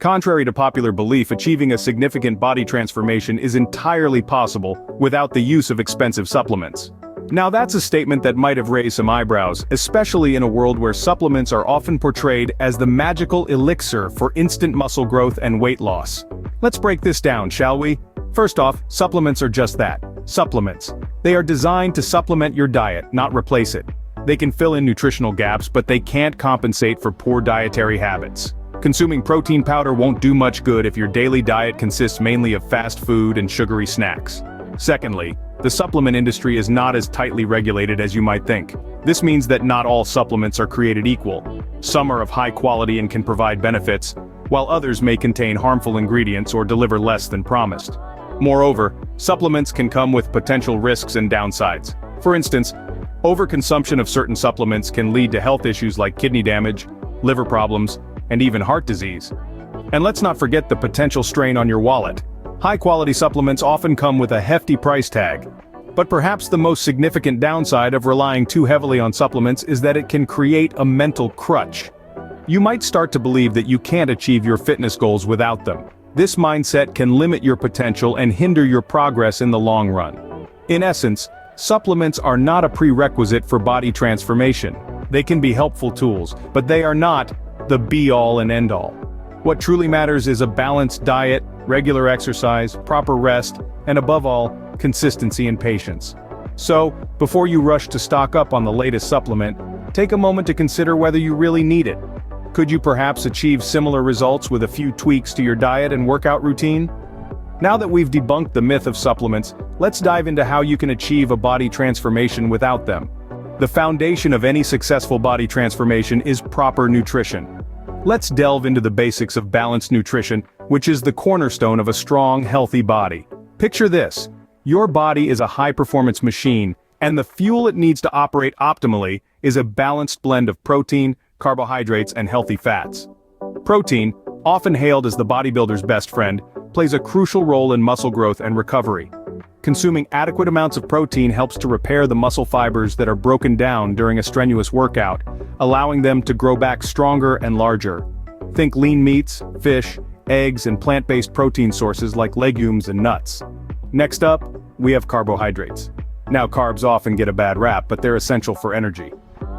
Contrary to popular belief, achieving a significant body transformation is entirely possible without the use of expensive supplements. Now that's a statement that might have raised some eyebrows, especially in a world where supplements are often portrayed as the magical elixir for instant muscle growth and weight loss. Let's break this down, shall we? First off, supplements are just that, supplements. They are designed to supplement your diet, not replace it. They can fill in nutritional gaps, but they can't compensate for poor dietary habits. Consuming protein powder won't do much good if your daily diet consists mainly of fast food and sugary snacks. Secondly, the supplement industry is not as tightly regulated as you might think. This means that not all supplements are created equal. Some are of high quality and can provide benefits, while others may contain harmful ingredients or deliver less than promised. Moreover, supplements can come with potential risks and downsides. For instance, overconsumption of certain supplements can lead to health issues like kidney damage, liver problems, and even heart disease. And let's not forget the potential strain on your wallet. High-quality supplements often come with a hefty price tag. But perhaps the most significant downside of relying too heavily on supplements is that it can create a mental crutch. You might start to believe that you can't achieve your fitness goals without them. This mindset can limit your potential and hinder your progress in the long run. In essence, supplements are not a prerequisite for body transformation. They can be helpful tools, but they are not the be-all and end-all. What truly matters is a balanced diet, regular exercise, proper rest, and above all, consistency and patience. So, before you rush to stock up on the latest supplement, take a moment to consider whether you really need it. Could you perhaps achieve similar results with a few tweaks to your diet and workout routine? Now that we've debunked the myth of supplements, let's dive into how you can achieve a body transformation without them. The foundation of any successful body transformation is proper nutrition. Let's delve into the basics of balanced nutrition, which is the cornerstone of a strong, healthy body. Picture this: your body is a high-performance machine, and the fuel it needs to operate optimally is a balanced blend of protein, carbohydrates, and healthy fats. Protein, often hailed as the bodybuilder's best friend, plays a crucial role in muscle growth and recovery. Consuming adequate amounts of protein helps to repair the muscle fibers that are broken down during a strenuous workout, allowing them to grow back stronger and larger. Think lean meats, fish, eggs, and plant-based protein sources like legumes and nuts. Next up, we have carbohydrates. Now, carbs often get a bad rap, but they're essential for energy.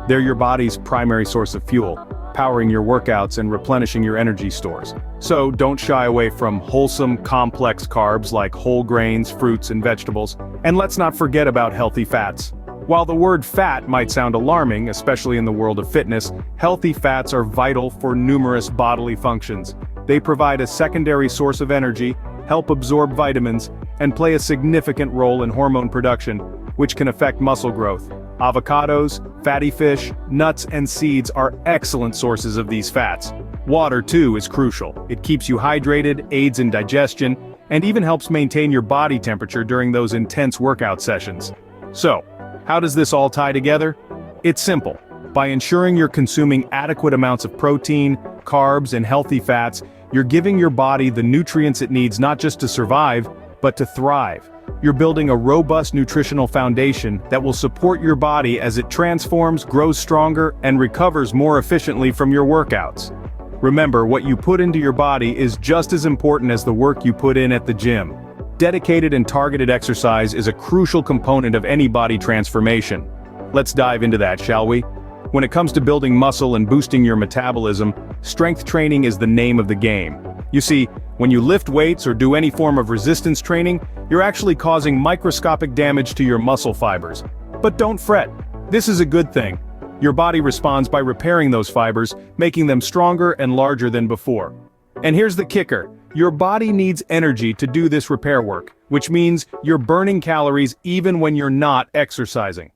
They're your body's primary source of fuel, powering your workouts and replenishing your energy stores. So don't shy away from wholesome, complex carbs like whole grains, fruits, and vegetables. And let's not forget about healthy fats. While the word fat might sound alarming, especially in the world of fitness, healthy fats are vital for numerous bodily functions. They provide a secondary source of energy, help absorb vitamins, and play a significant role in hormone production, which can affect muscle growth. Avocados, fatty fish, nuts, and seeds are excellent sources of these fats. Water, too, is crucial. It keeps you hydrated, aids in digestion, and even helps maintain your body temperature during those intense workout sessions. So, how does this all tie together? It's simple. By ensuring you're consuming adequate amounts of protein, carbs, and healthy fats, you're giving your body the nutrients it needs not just to survive, but to thrive. You're building a robust nutritional foundation that will support your body as it transforms, grows stronger, and recovers more efficiently from your workouts. Remember, what you put into your body is just as important as the work you put in at the gym. Dedicated and targeted exercise is a crucial component of any body transformation. Let's dive into that, shall we? When it comes to building muscle and boosting your metabolism, strength training is the name of the game. You see, when you lift weights or do any form of resistance training, you're actually causing microscopic damage to your muscle fibers. But don't fret, this is a good thing. Your body responds by repairing those fibers, making them stronger and larger than before. And here's the kicker: your body needs energy to do this repair work, which means you're burning calories even when you're not exercising.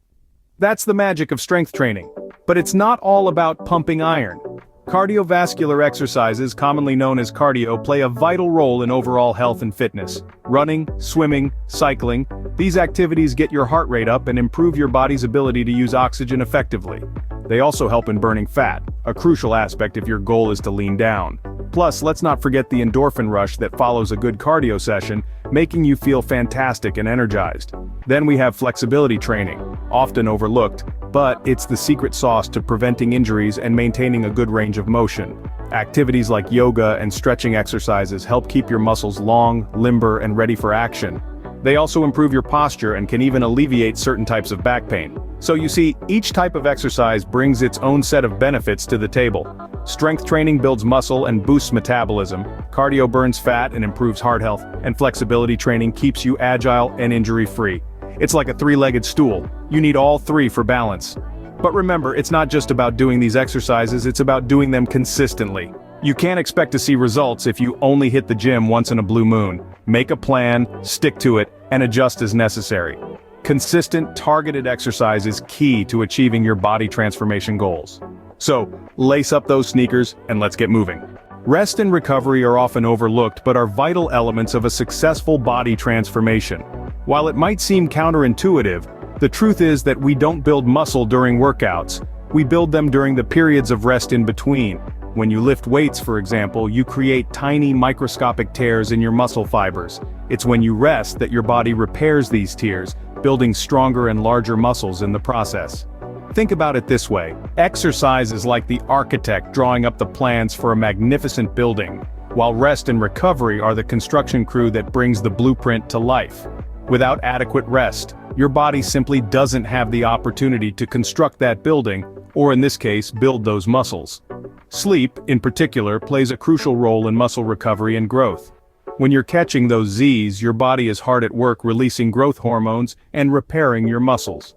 That's the magic of strength training. But it's not all about pumping iron. Cardiovascular exercises, commonly known as cardio, play a vital role in overall health and fitness. Running, swimming, cycling, these activities get your heart rate up and improve your body's ability to use oxygen effectively. They also help in burning fat, a crucial aspect if your goal is to lean down. Plus, let's not forget the endorphin rush that follows a good cardio session, making you feel fantastic and energized. Then we have flexibility training, often overlooked, but it's the secret sauce to preventing injuries and maintaining a good range of motion. Activities like yoga and stretching exercises help keep your muscles long, limber, and ready for action. They also improve your posture and can even alleviate certain types of back pain. So you see, each type of exercise brings its own set of benefits to the table. Strength training builds muscle and boosts metabolism, cardio burns fat and improves heart health, and flexibility training keeps you agile and injury-free. It's like a three-legged stool. You need all three for balance. But remember, it's not just about doing these exercises, it's about doing them consistently. You can't expect to see results if you only hit the gym once in a blue moon. Make a plan, stick to it, and adjust as necessary. Consistent, targeted exercise is key to achieving your body transformation goals. So, lace up those sneakers and let's get moving. Rest and recovery are often overlooked but are vital elements of a successful body transformation. While it might seem counterintuitive, the truth is that we don't build muscle during workouts, we build them during the periods of rest in between. When you lift weights, for example, you create tiny microscopic tears in your muscle fibers. It's when you rest that your body repairs these tears, building stronger and larger muscles in the process. Think about it this way: exercise is like the architect drawing up the plans for a magnificent building, while rest and recovery are the construction crew that brings the blueprint to life. Without adequate rest, your body simply doesn't have the opportunity to construct that building, or in this case, build those muscles. Sleep, in particular, plays a crucial role in muscle recovery and growth. When you're catching those Z's, your body is hard at work releasing growth hormones and repairing your muscles.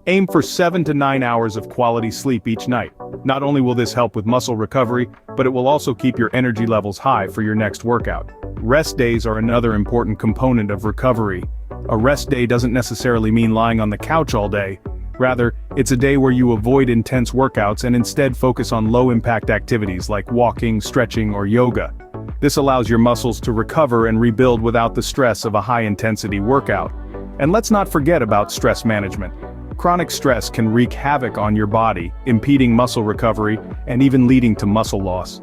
Aim for 7 to 9 hours of quality sleep each night. Not only will this help with muscle recovery, but it will also keep your energy levels high for your next workout. Rest days are another important component of recovery. A rest day doesn't necessarily mean lying on the couch all day. Rather, it's a day where you avoid intense workouts and instead focus on low-impact activities like walking, stretching, or yoga. This allows your muscles to recover and rebuild without the stress of a high-intensity workout. And let's not forget about stress management. Chronic stress can wreak havoc on your body, impeding muscle recovery and even leading to muscle loss.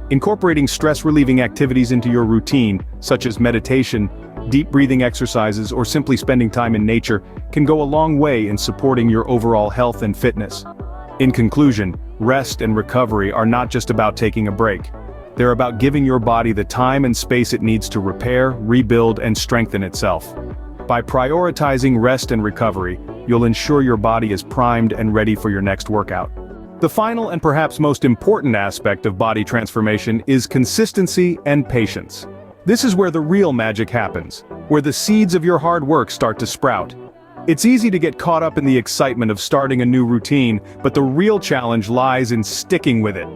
Incorporating stress-relieving activities into your routine, such as meditation, deep breathing exercises, or simply spending time in nature, can go a long way in supporting your overall health and fitness. In conclusion, rest and recovery are not just about taking a break. They're about giving your body the time and space it needs to repair, rebuild, and strengthen itself. By prioritizing rest and recovery, you'll ensure your body is primed and ready for your next workout. The final and perhaps most important aspect of body transformation is consistency and patience. This is where the real magic happens, where the seeds of your hard work start to sprout. It's easy to get caught up in the excitement of starting a new routine, but the real challenge lies in sticking with it.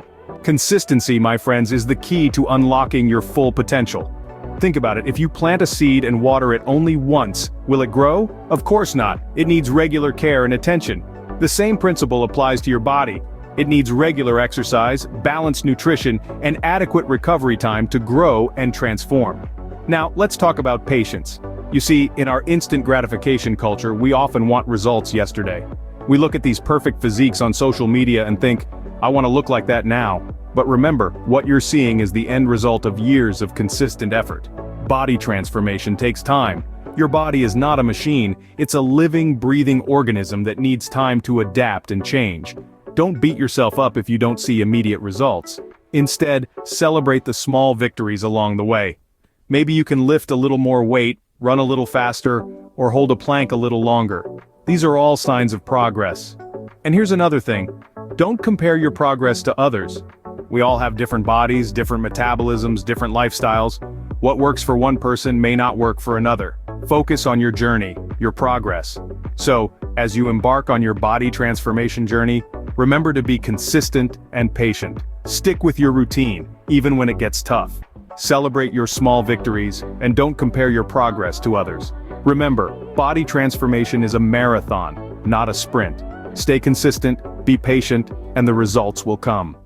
Consistency, my friends, is the key to unlocking your full potential. Think about it: if you plant a seed and water it only once, will it grow? Of course not. It needs regular care and attention. The same principle applies to your body. It needs regular exercise, balanced nutrition, and adequate recovery time to grow and transform. Now, let's talk about patience. You see, in our instant gratification culture, we often want results yesterday. We look at these perfect physiques on social media and think, I want to look like that now. But remember, what you're seeing is the end result of years of consistent effort. Body transformation takes time. Your body is not a machine, it's a living, breathing organism that needs time to adapt and change. Don't beat yourself up if you don't see immediate results. Instead, celebrate the small victories along the way. Maybe you can lift a little more weight, run a little faster, or hold a plank a little longer. These are all signs of progress. And here's another thing: don't compare your progress to others. We all have different bodies, different metabolisms, different lifestyles. What works for one person may not work for another. Focus on your journey, your progress. So, as you embark on your body transformation journey, remember to be consistent and patient. Stick with your routine, even when it gets tough. Celebrate your small victories, and don't compare your progress to others. Remember, body transformation is a marathon, not a sprint. Stay consistent, be patient, and the results will come.